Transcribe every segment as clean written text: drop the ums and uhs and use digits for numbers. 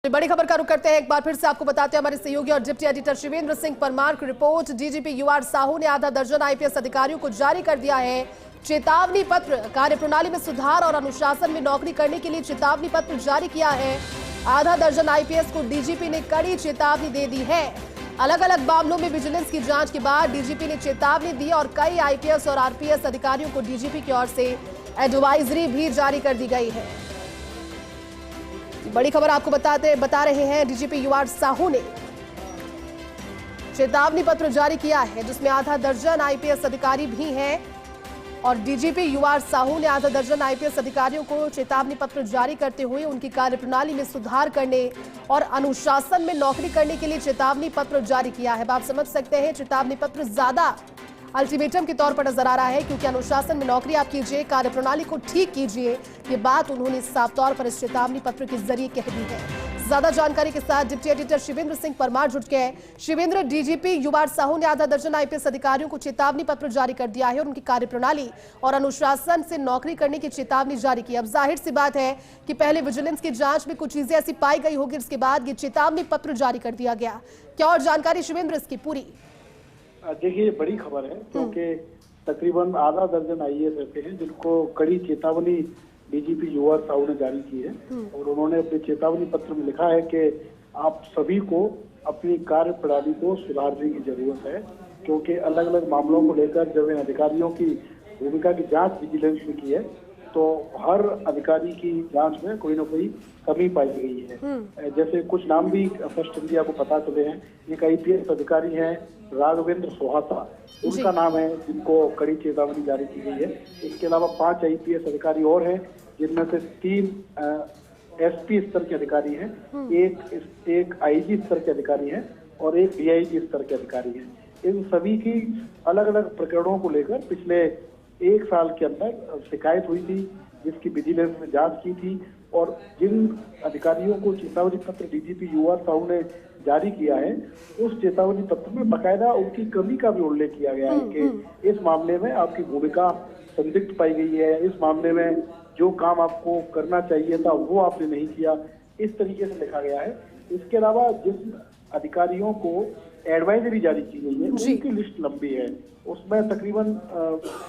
बड़ी खबर का रुख करते हैं। एक बार फिर से आपको बताते हैं, हमारे सहयोगी और डिप्टी एडिटर शिवेंद्र सिंह परमार की रिपोर्ट। डीजीपी यूआर साहू ने आधा दर्जन आईपीएस अधिकारियों को जारी कर दिया है चेतावनी पत्र। कार्यप्रणाली में सुधार और अनुशासन में नौकरी करने के लिए चेतावनी पत्र जारी किया है। आधा दर्जन आईपीएस को डीजीपी ने कड़ी चेतावनी दे दी है। अलग अलग मामलों में विजिलेंस की जांच के बाद डीजीपी ने चेतावनी दी और कई आईपीएस और आरपीएस अधिकारियों को डीजीपी की ओर से एडवाइजरी भी जारी कर दी गई है। बड़ी खबर आपको बता रहे हैं, डीजीपी यूआर साहू ने चेतावनी पत्र जारी किया है जिसमें आधा दर्जन आईपीएस अधिकारी भी हैं और डीजीपी यूआर साहू ने आधा दर्जन आईपीएस अधिकारियों को चेतावनी पत्र जारी करते हुए उनकी कार्यप्रणाली में सुधार करने और अनुशासन में नौकरी करने के लिए चेतावनी पत्र जारी किया है। आप समझ सकते हैं, चेतावनी पत्र ज्यादा अल्टीमेटम के तौर पर नजर आ रहा है, क्योंकि अनुशासन में नौकरी आप कीजिए, कार्यप्रणाली को ठीक कीजिए, ये बात उन्होंने साफ तौर पर इस चेतावनी पत्र के जरिए कह दी है। ज्यादा जानकारी के साथ डिप्टी एडिटर शिवेंद्र सिंह परमार जुट गए। शिवेंद्र, डीजीपी यूआर साहू ने आधा दर्जन आईपीएस अधिकारियों को चेतावनी पत्र जारी कर दिया है और उनकी कार्यप्रणाली और अनुशासन से नौकरी करने की चेतावनी जारी की। अब जाहिर सी बात है कि पहले विजिलेंस की जांच में कुछ चीजें ऐसी पाई गई होगी, इसके बाद ये चेतावनी पत्र जारी कर दिया गया। क्या और जानकारी शिवेंद्र इसकी पूरी? देखिए, बड़ी खबर है क्योंकि तकरीबन आधा दर्जन आईएएस ऐसे हैं जिनको कड़ी चेतावनी डीजीपी यूआर साहू ने जारी की है और उन्होंने अपने चेतावनी पत्र में लिखा है कि आप सभी को अपनी कार्य प्रणाली को सुधारने की जरूरत है, क्योंकि अलग अलग मामलों को लेकर जब इन अधिकारियों की भूमिका की जांच विजिलेंस ने की है तो हर अधिकारी की जांच में कोई ना कोई कमी पाई गई है। जैसे कुछ नाम भी फर्स्ट इंडिया को पता चले हैं। एक आईपीएस अधिकारी हैं राघवेंद्र सोहाता, उनका नाम है जिनको कड़ी चेतावनी जारी की गई है। इसके अलावा 5 आईपीएस अधिकारी और हैं जिनमें से 3 एसपी स्तर के अधिकारी हैं, एक आईजी स्तर के अधिकारी हैं और एक डीआईजी स्तर के अधिकारी हैं। इन सभी की अलग अलग प्रकरणों को लेकर पिछले 1 साल के अंदर शिकायत हुई थी, जिसकी विजिलेंस ने जांच की थी और जिन अधिकारियों को चेतावनी पत्र डीजीपी यूआर साहू ने जारी किया है उस चेतावनी पत्र में बाकायदा उनकी कमी का भी उल्लेख किया गया है कि इस मामले में आपकी भूमिका संदिग्ध पाई गई है, इस मामले में जो काम आपको करना चाहिए था वो आपने नहीं किया, इस तरीके से लिखा गया है। इसके अलावा जिन अधिकारियों को एडवाइजरी जारी की गई है उनकी लिस्ट लंबी है। उसमें तकरीबन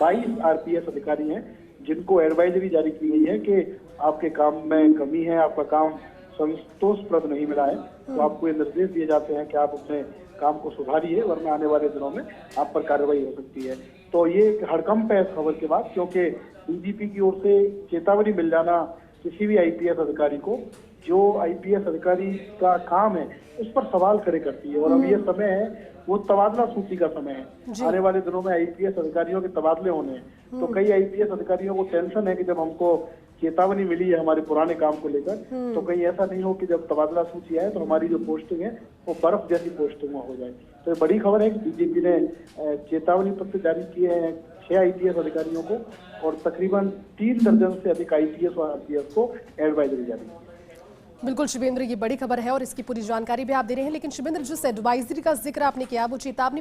22 आरपीएस अधिकारी हैं जिनको एडवाइजरी जारी की गई है कि आपके काम में कमी है, आपका काम संतोषप्रद नहीं मिला है, तो आपको ये निर्देश दिए जाते हैं कि आप अपने काम को सुधारिए, वरना आने वाले दिनों में आप पर कार्रवाई हो सकती है। तो ये एक हड़कंप है इस खबर के बाद, क्योंकि डीजीपी की ओर से चेतावनी मिल जाना किसी भी आईपीएस अधिकारी को, जो आईपीएस अधिकारी का काम है उस पर सवाल खड़े करती है। और अब ये समय है वो तबादला सूची का समय है। आने वाले दिनों में आईपीएस अधिकारियों के तबादले होने हैं, तो कई आईपीएस अधिकारियों को टेंशन है कि जब हमको चेतावनी मिली है हमारे पुराने काम को लेकर, तो कहीं ऐसा नहीं हो कि जब तबादला सूची आए तो हमारी जो पोस्टिंग है वो बर्फ जैसी पोस्टिंग हो जाए। तो ये बड़ी खबर है कि डीजीपी ने चेतावनी पत्र जारी किए हैं 6 आईपीएस अधिकारियों को और तकरीबन 3 दर्जन से अधिक आईपीएस और आरपीएस को एडवाइजरी जारी की। बिल्कुल शिवेंद्र, ये बड़ी खबर है और इसकी पूरी जानकारी भी आप दे रहे हैं। लेकिन शिवेंद्र, जिस एडवाइजरी का जिक्र आपने किया वो चेतावनी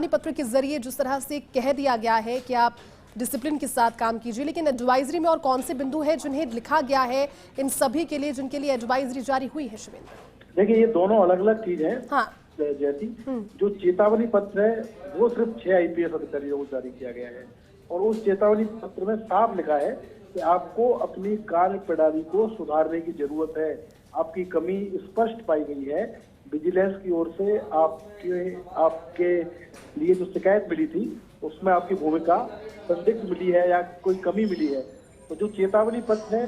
पत्र के जरिए जिस तरह से कह दिया गया है कि आप डिसिप्लिन के साथ काम कीजिए, लेकिन एडवाइजरी में और कौन से बिंदु है जिन्हें लिखा गया है इन सभी के लिए जिनके लिए एडवाइजरी जारी हुई है? शिवेंद्र, देखिए, ये दोनों अलग अलग चीज है। हाँ, जैसी जो चेतावनी पत्र है वो सिर्फ 6 आईपीएस अधिकारियों को जारी किया गया है और उस चेतावनी पत्र में साफ लिखा है कि आपको अपनी कार्य प्रणाली को सुधारने की जरूरत है। आपकी कमी स्पष्ट पाई गई है। विजिलेंस की ओर से आपके लिए जो शिकायत मिली थी उसमें आपकी भूमिका संदिग्ध मिली है या कोई कमी मिली है, तो जो चेतावनी पत्र है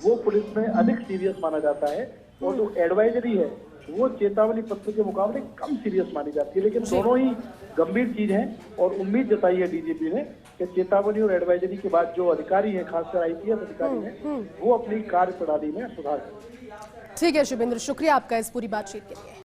वो पुलिस में अधिक सीरियस माना जाता है और जो एडवाइजरी है वो चेतावनी पत्र के मुकाबले कम सीरियस मानी जाती है। लेकिन दोनों ही गंभीर चीज है और उम्मीद जताई है डीजीपी ने कि चेतावनी और एडवाइजरी के बाद जो अधिकारी हैं, खासकर आईपीएस अधिकारी हैं, वो अपनी कार्य प्रणाली में सुधार करें। ठीक है शिवेंद्र, शुक्रिया आपका इस पूरी बातचीत के लिए।